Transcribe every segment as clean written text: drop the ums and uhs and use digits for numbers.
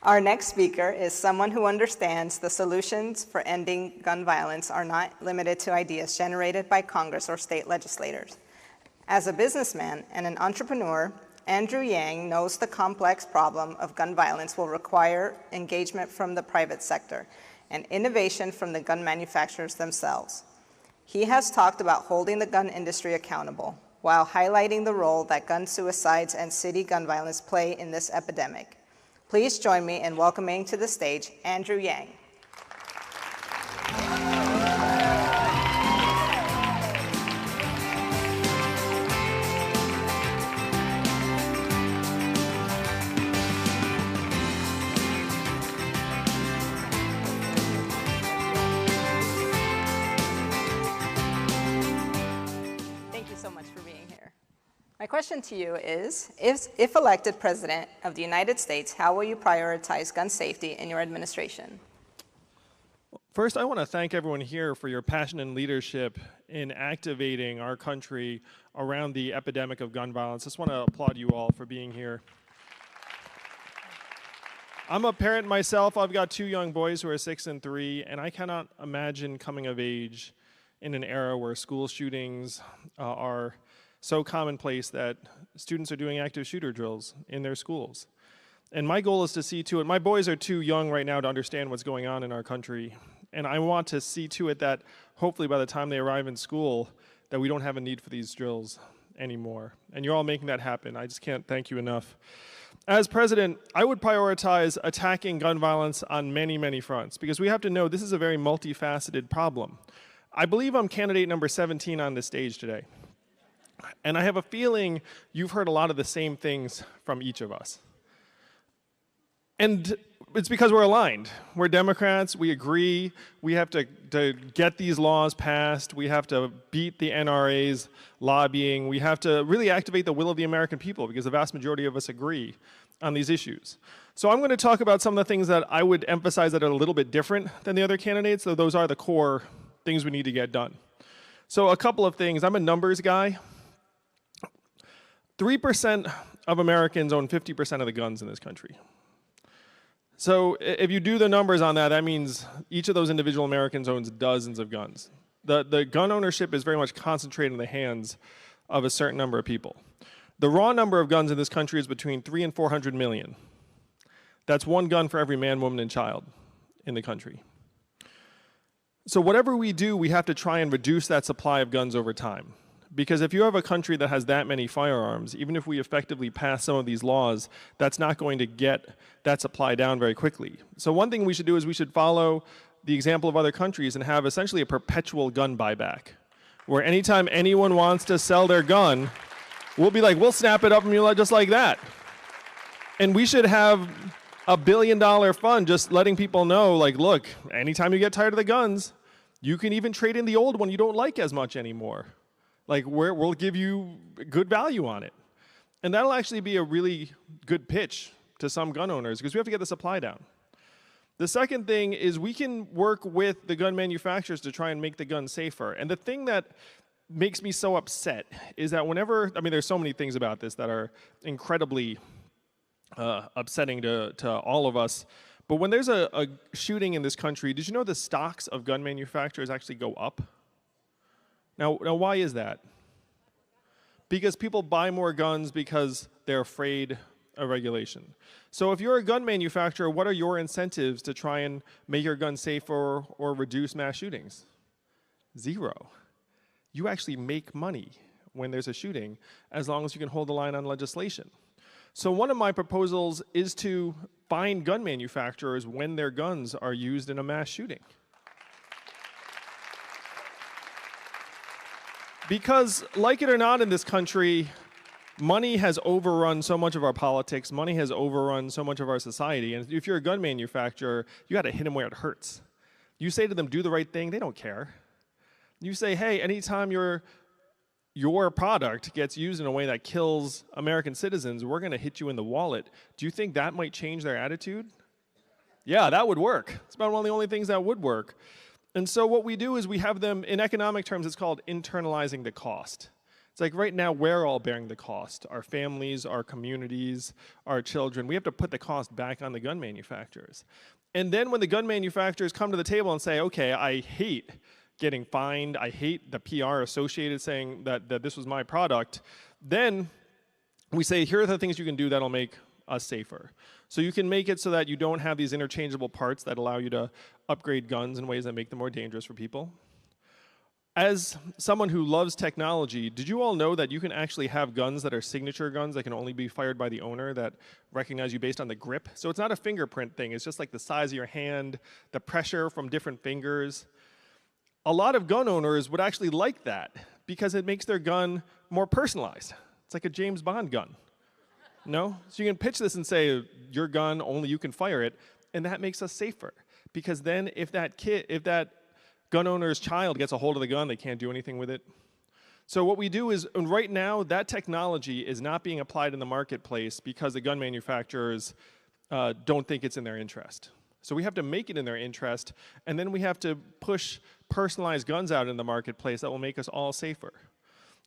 Our next speaker is someone who understands the solutions for ending gun violence are not limited to ideas generated by Congress or state legislators. As a businessman and an entrepreneur, Andrew Yang knows the complex problem of gun violence will require engagement from the private sector and innovation from the gun manufacturers themselves. He has talked about holding the gun industry accountable while highlighting the role that gun suicides and city gun violence play in this epidemic. Please join me in welcoming to the stage Andrew Yang. Thank you so much for being here. My question to you is, if elected President of the United States, how will you prioritize gun safety in your administration? First, I want to thank everyone here for your passion and leadership in activating our country around the epidemic of gun violence. I just want to applaud you all for being here. I'm a parent myself. I've got 2 young boys who are 6 and 3, and I cannot imagine coming of age in an era where school shootings are so commonplace that students are doing active shooter drills in their schools. And my goal is to see to it, my boys are too young right now to understand what's going on in our country, and I want to see to it that hopefully by the time they arrive in school, that we don't have a need for these drills anymore. And you're all making that happen. I just can't thank you enough. As president, I would prioritize attacking gun violence on many, many fronts, because we have to know this is a very multifaceted problem. I believe I'm candidate number 17 on this stage today. And I have a feeling you've heard a lot of the same things from each of us. And it's because we're aligned. We're Democrats, we agree, we have to get these laws passed, we have to beat the NRA's lobbying, we have to really activate the will of the American people because the vast majority of us agree on these issues. So I'm going to talk about some of the things that I would emphasize that are a little bit different than the other candidates, so those are the core things we need to get done. So a couple of things. I'm a numbers guy. 3% of Americans own 50% of the guns in this country. So if you do the numbers on that, that means each of those individual Americans owns dozens of guns. The gun ownership is very much concentrated in the hands of a certain number of people. The raw number of guns in this country is between 300 and 400 million. That's 1 gun for every man, woman, and child in the country. So whatever we do, we have to try and reduce that supply of guns over time. Because if you have a country that has that many firearms, even if we effectively pass some of these laws, that's not going to get that supply down very quickly. So one thing we should do is we should follow the example of other countries and have essentially a perpetual gun buyback, where anytime anyone wants to sell their gun, we'll be like, we'll snap it up from you just like that. And we should have a $1 billion fund just letting people know, like, look, anytime you get tired of the guns, you can even trade in the old one you don't like as much anymore. Like, we'll give you good value on it. And that'll actually be a really good pitch to some gun owners, because we have to get the supply down. The second thing is we can work with the gun manufacturers to try and make the guns safer. And the thing that makes me so upset is that whenever, I mean, there's so many things about this that are incredibly upsetting to all of us, but when there's a shooting in this country, did you know the stocks of gun manufacturers actually go up? Now, why is that? Because people buy more guns because they're afraid of regulation. So if you're a gun manufacturer, what are your incentives to try and make your gun safer or reduce mass shootings? 0. You actually make money when there's a shooting, as long as you can hold the line on legislation. So one of my proposals is to fine gun manufacturers when their guns are used in a mass shooting. Because, like it or not, in this country, money has overrun so much of our politics, money has overrun so much of our society, and if you're a gun manufacturer, you gotta hit them where it hurts. You say to them, do the right thing, they don't care. You say, hey, anytime your product gets used in a way that kills American citizens, we're gonna hit you in the wallet. Do you think that might change their attitude? Yeah, that would work. It's about one of the only things that would work. And so what we do is we have them, in economic terms, it's called internalizing the cost. It's like right now we're all bearing the cost. Our families, our communities, our children. We have to put the cost back on the gun manufacturers. And then when the gun manufacturers come to the table and say, okay, I hate getting fined, I hate the PR associated saying that this was my product, then we say, here are the things you can do that'll make us safer. So you can make it so that you don't have these interchangeable parts that allow you to upgrade guns in ways that make them more dangerous for people. As someone who loves technology, did you all know that you can actually have guns that are signature guns that can only be fired by the owner that recognize you based on the grip? So it's not a fingerprint thing, it's just like the size of your hand, the pressure from different fingers. A lot of gun owners would actually like that because it makes their gun more personalized. It's like a James Bond gun. No? So you can pitch this and say, your gun, only you can fire it, and that makes us safer. Because then if that gun owner's child gets a hold of the gun, they can't do anything with it. So what we do is, and right now, that technology is not being applied in the marketplace because the gun manufacturers don't think it's in their interest. So we have to make it in their interest, and then we have to push personalized guns out in the marketplace that will make us all safer.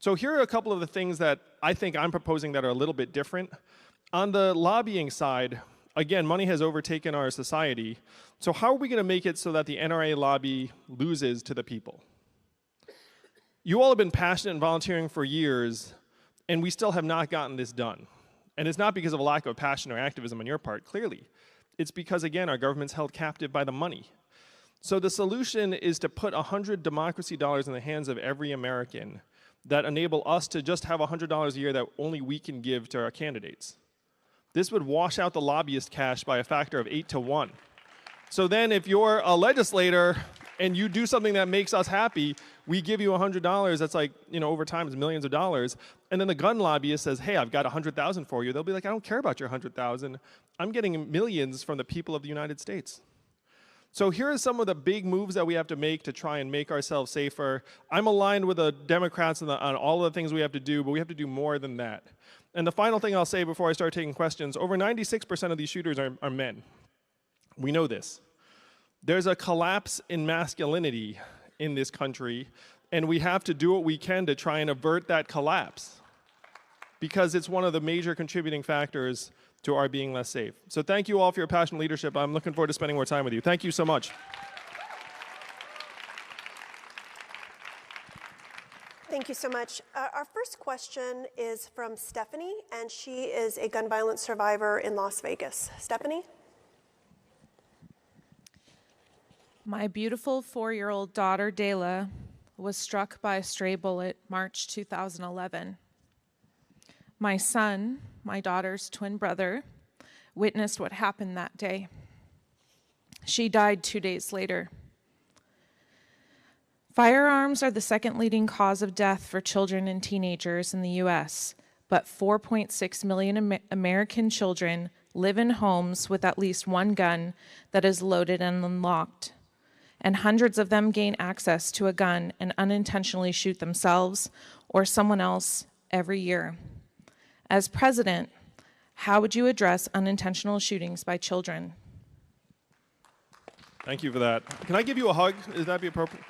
So here are a couple of the things that I think I'm proposing that are a little bit different. On the lobbying side, again, money has overtaken our society. So how are we going to make it so that the NRA lobby loses to the people? You all have been passionate and volunteering for years, and we still have not gotten this done. And it's not because of a lack of passion or activism on your part, clearly. It's because, again, our government's held captive by the money. So the solution is to put 100 democracy dollars in the hands of every American that enable us to just have $100 a year that only we can give to our candidates. This would wash out the lobbyist cash by a factor of 8 to 1. So then if you're a legislator and you do something that makes us happy, we give you $100, that's like, over time it's millions of dollars, and then the gun lobbyist says, hey, I've got 100,000 for you. They'll be like, I don't care about your 100,000. I'm getting millions from the people of the United States. So here are some of the big moves that we have to make to try and make ourselves safer. I'm aligned with the Democrats on all of the things we have to do, but we have to do more than that. And the final thing I'll say before I start taking questions, over 96% of these shooters are men. We know this. There's a collapse in masculinity in this country, and we have to do what we can to try and avert that collapse because it's one of the major contributing factors to our being less safe. So thank you all for your passionate leadership. I'm looking forward to spending more time with you. Thank you so much. Thank you so much. Our first question is from Stephanie, and she is a gun violence survivor in Las Vegas. Stephanie? My beautiful 4-year-old daughter, Dayla, was struck by a stray bullet March 2011. My son, my daughter's twin brother, witnessed what happened that day. She died 2 days later. Firearms are the second leading cause of death for children and teenagers in the U.S., but 4.6 million American children live in homes with at least one gun that is loaded and unlocked, and hundreds of them gain access to a gun and unintentionally shoot themselves or someone else every year. As president, how would you address unintentional shootings by children? Thank you for that. Can I give you a hug? Is that be appropriate?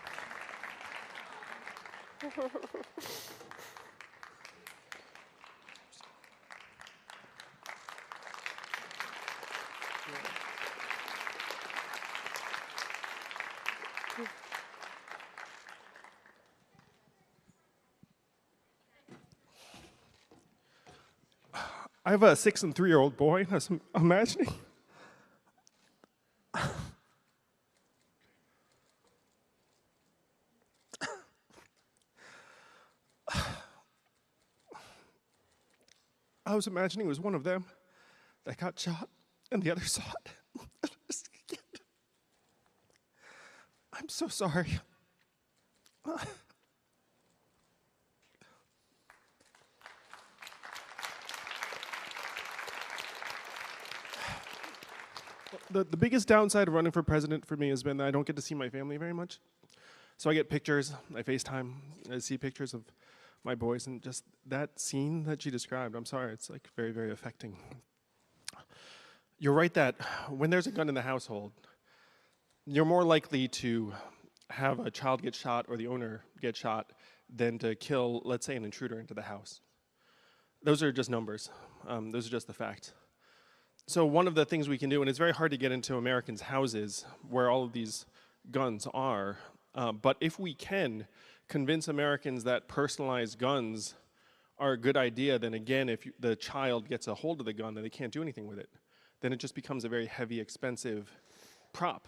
I have a 6- and 3-year-old boy. I was imagining. I was imagining it was one of them that got shot, and the other saw it. I'm so sorry. The biggest downside of running for president for me has been that I don't get to see my family very much. So I get pictures, I FaceTime, I see pictures of my boys, and just that scene that she described, I'm sorry, it's like very, very affecting. You're right that when there's a gun in the household, you're more likely to have a child get shot or the owner get shot than to kill, let's say, an intruder into the house. Those are just numbers. Those are just the facts. So one of the things we can do, and it's very hard to get into Americans' houses where all of these guns are, but if we can convince Americans that personalized guns are a good idea, then again, if the child gets a hold of the gun and they can't do anything with it, then it just becomes a very heavy, expensive prop.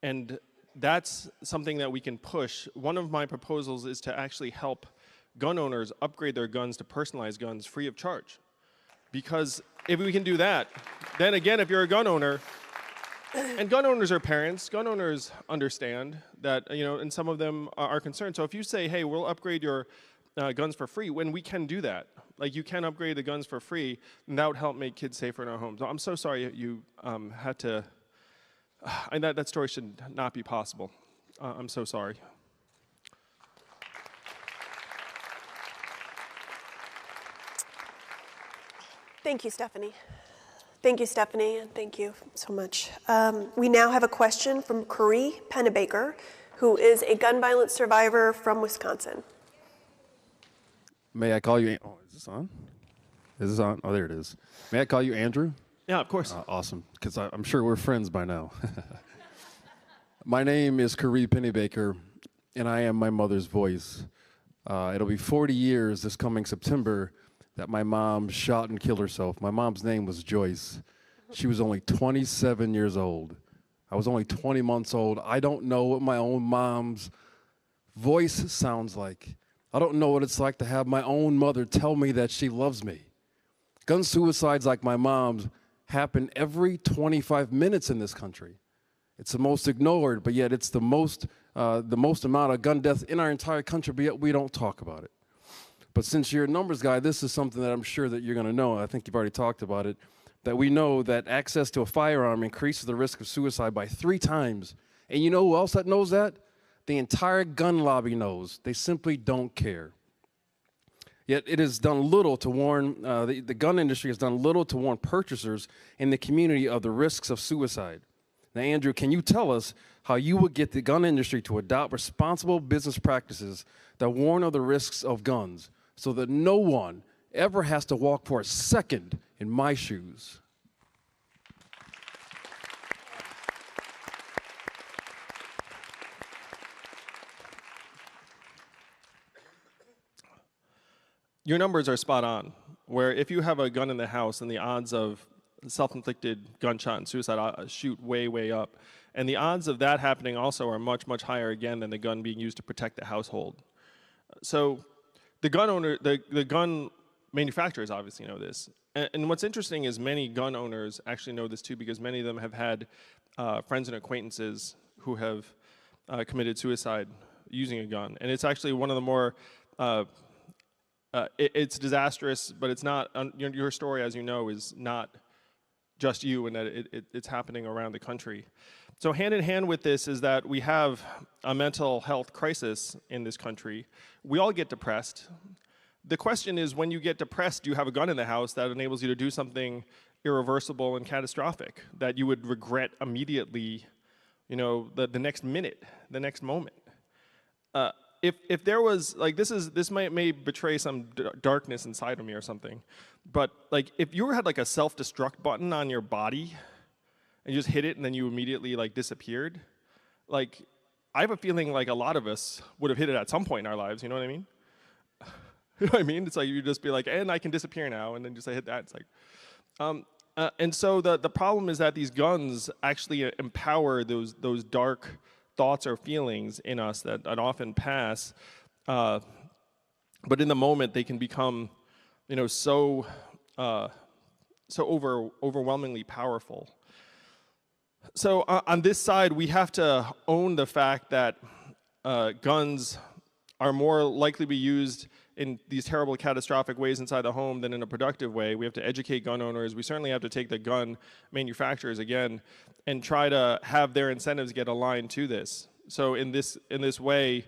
And that's something that we can push. One of my proposals is to actually help gun owners upgrade their guns to personalized guns free of charge. Because if we can do that, then again, if you're a gun owner, and gun owners are parents, gun owners understand that, and some of them are concerned. So if you say, hey, we'll upgrade your guns for free, when we can do that, like you can upgrade the guns for free, and that would help make kids safer in our homes. I'm so sorry you had to, and that story should not be possible. I'm so sorry. Thank you, Stephanie. Thank you, Stephanie, and thank you so much. We now have a question from Corrie Pennebaker, who is a gun violence survivor from Wisconsin. May I call you? Oh, is this on? Is this on? Oh, there it is. May I call you Andrew? Yeah, of course. Awesome, because I'm sure we're friends by now. My name is Corrie Pennebaker, and I am my mother's voice. It'll be 40 years this coming September that my mom shot and killed herself. My mom's name was Joyce. She was only 27 years old. I was only 20 months old. I don't know what my own mom's voice sounds like. I don't know what it's like to have my own mother tell me that she loves me. Gun suicides like my mom's happen every 25 minutes in this country. It's the most ignored, but yet it's the most amount of gun deaths in our entire country, but yet we don't talk about it. But since you're a numbers guy, this is something that I'm sure that you're going to know. I think you've already talked about it, that we know that access to a firearm increases the risk of suicide by 3 times. And you know who else that knows that? The entire gun lobby knows. They simply don't care. Yet it has done little to warn, the gun industry has done little to warn purchasers in the community of the risks of suicide. Now, Andrew, can you tell us how you would get the gun industry to adopt responsible business practices that warn of the risks of guns so that no one ever has to walk for a second in my shoes? Your numbers are spot on, where if you have a gun in the house, then the odds of self-inflicted gunshot and suicide shoot way, way up. And the odds of that happening also are much, much higher again than the gun being used to protect the household. So the gun manufacturers obviously know this. And what's interesting is many gun owners actually know this too, because many of them have had friends and acquaintances who have committed suicide using a gun. And it's actually one of the more, it's disastrous, but it's not, your story, as you know, is not just you, and that it's happening around the country. So hand in hand with this is that we have a mental health crisis in this country. We all get depressed. The question is, when you get depressed, do you have a gun in the house that enables you to do something irreversible and catastrophic that you would regret immediately, the next minute, the next moment? If there was, like, this may betray some darkness inside of me or something, but like if you had like a self-destruct button on your body and you just hit it and then you immediately like disappeared, like I have a feeling like a lot of us would have hit it at some point in our lives, you know what I mean? You know what I mean? It's like you just be like, and I can disappear now, and then just hit that. It's like, and so the problem is that these guns actually empower those dark thoughts or feelings in us that often pass, but in the moment they can become, so overwhelmingly powerful. So on this side, we have to own the fact that guns are more likely to be used in these terrible catastrophic ways inside the home than in a productive way. We have to educate gun owners. We certainly have to take the gun manufacturers again and try to have their incentives get aligned to this. So in this way,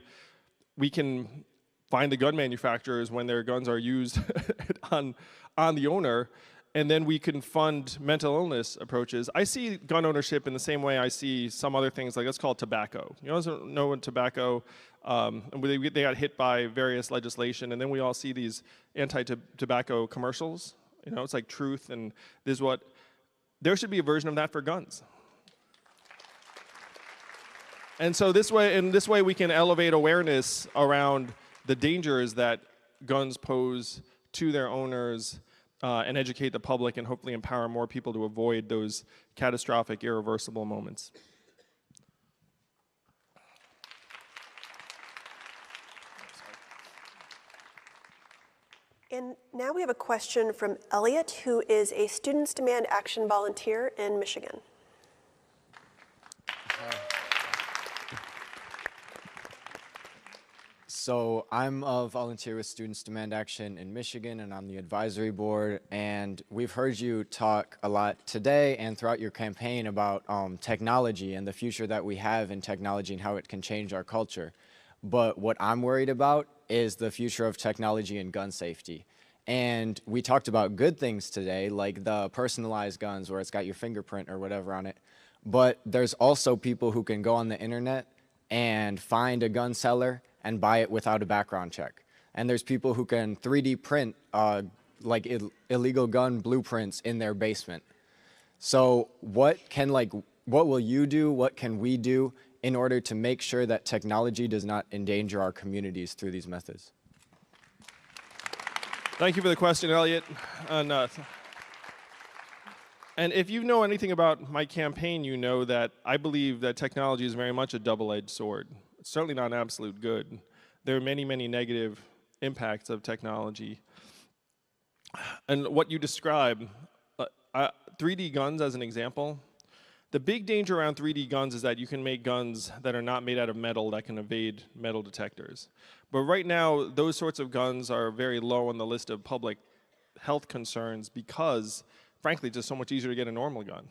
we can find the gun manufacturers when their guns are used on the owner and then we can fund mental illness approaches. I see gun ownership in the same way I see some other things, like let's call it tobacco. You know when tobacco, and they got hit by various legislation, and then we all see these anti-tobacco commercials. You know, it's like Truth, and there should be a version of that for guns. And so this way we can elevate awareness around the dangers that guns pose to their owners, and educate the public and hopefully empower more people to avoid those catastrophic, irreversible moments. And now we have a question from Elliot, who is a Students Demand Action volunteer in Michigan. So I'm a volunteer with Students Demand Action in Michigan and on the advisory board, and we've heard you talk a lot today and throughout your campaign about technology and the future that we have in technology and how it can change our culture. But what I'm worried about is the future of technology and gun safety. And we talked about good things today, like the personalized guns where it's got your fingerprint or whatever on it. But there's also people who can go on the internet and find a gun seller and buy it without a background check. And there's people who can 3D print illegal gun blueprints in their basement. So what will you do, what can we do in order to make sure that technology does not endanger our communities through these methods? Thank you for the question, Elliot. And if you know anything about my campaign, you know that I believe that technology is very much a double-edged sword. It's certainly not an absolute good. There are many, many negative impacts of technology. And what you describe, 3D guns as an example, the big danger around 3D guns is that you can make guns that are not made out of metal that can evade metal detectors. But right now, those sorts of guns are very low on the list of public health concerns because, frankly, it's just so much easier to get a normal gun.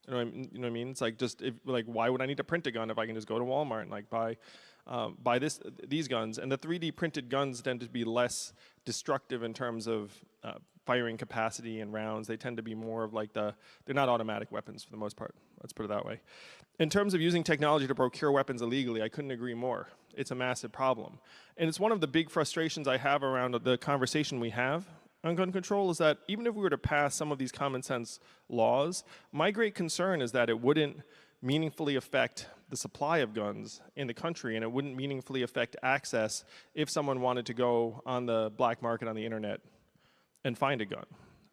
You know what I mean? It's like why would I need to print a gun if I can just go to Walmart and buy these guns? And the 3D printed guns tend to be less destructive in terms of firing capacity and rounds. They tend to be more of they're not automatic weapons for the most part. Let's put it that way. In terms of using technology to procure weapons illegally, I couldn't agree more. It's a massive problem. And it's one of the big frustrations I have around the conversation we have on gun control is that even if we were to pass some of these common sense laws, my great concern is that it wouldn't meaningfully affect the supply of guns in the country, and it wouldn't meaningfully affect access if someone wanted to go on the black market on the internet and find a gun.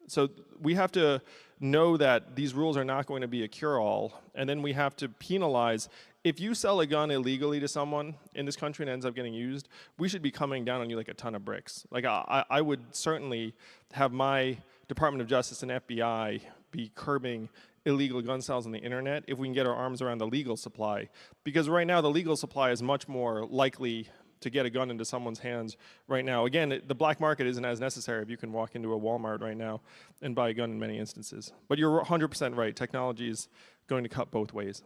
So we have to know that these rules are not going to be a cure-all, and then we have to penalize. If you sell a gun illegally to someone in this country and it ends up getting used, we should be coming down on you like a ton of bricks. I would certainly have my Department of Justice and FBI be curbing illegal gun sales on the internet if we can get our arms around the legal supply. Because right now the legal supply is much more likely to get a gun into someone's hands right now. Again, the black market isn't as necessary if you can walk into a Walmart right now and buy a gun in many instances. But you're 100% right, technology is going to cut both ways.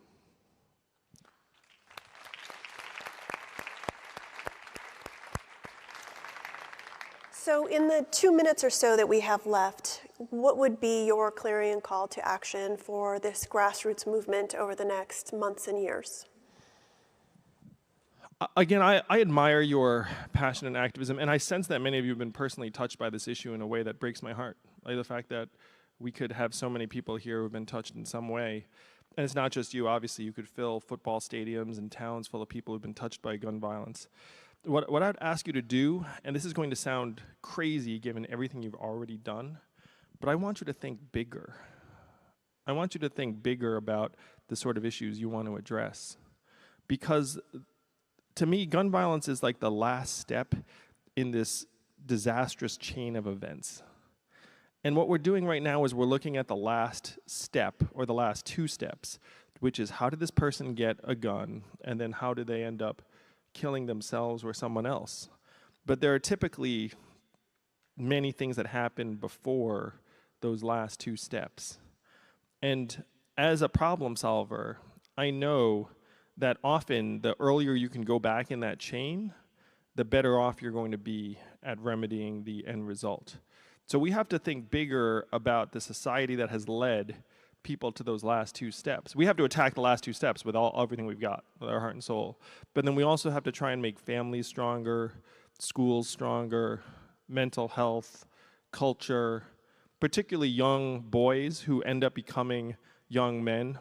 So in the 2 minutes or so that we have left, what would be your clarion call to action for this grassroots movement over the next months and years? Again, I admire your passion and activism, and I sense that many of you have been personally touched by this issue in a way that breaks my heart. Like the fact that we could have so many people here who have been touched in some way. And it's not just you, obviously. You could fill football stadiums and towns full of people who've been touched by gun violence. What I'd ask you to do, and this is going to sound crazy given everything you've already done, but I want you to think bigger. I want you to think bigger about the sort of issues you want to address. Because to me, gun violence is like the last step in this disastrous chain of events. And what we're doing right now is we're looking at the last step, or the last two steps, which is how did this person get a gun, and then how did they end up killing themselves or someone else? But there are typically many things that happen before those last two steps. And as a problem solver, I know that often the earlier you can go back in that chain, the better off you're going to be at remedying the end result. So we have to think bigger about the society that has led people to those last two steps. We have to attack the last two steps with everything we've got, with our heart and soul. But then we also have to try and make families stronger, schools stronger, mental health, culture, particularly young boys who end up becoming young men.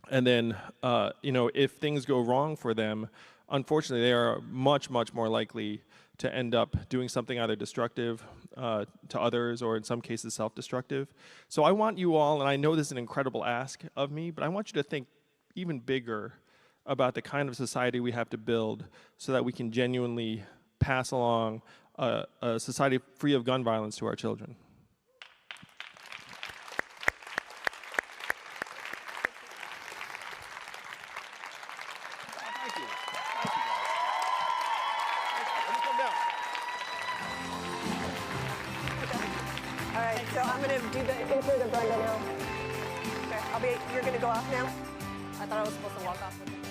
And then, if things go wrong for them, unfortunately, they are much, much more likely to end up doing something either destructive to others or in some cases self-destructive. So I want you all, and I know this is an incredible ask of me, but I want you to think even bigger about the kind of society we have to build so that we can genuinely pass along a society free of gun violence to our children. All right, so I'm going to do the intro to Brenda now. Okay, you're going to go off now? I thought I was supposed to walk off with it.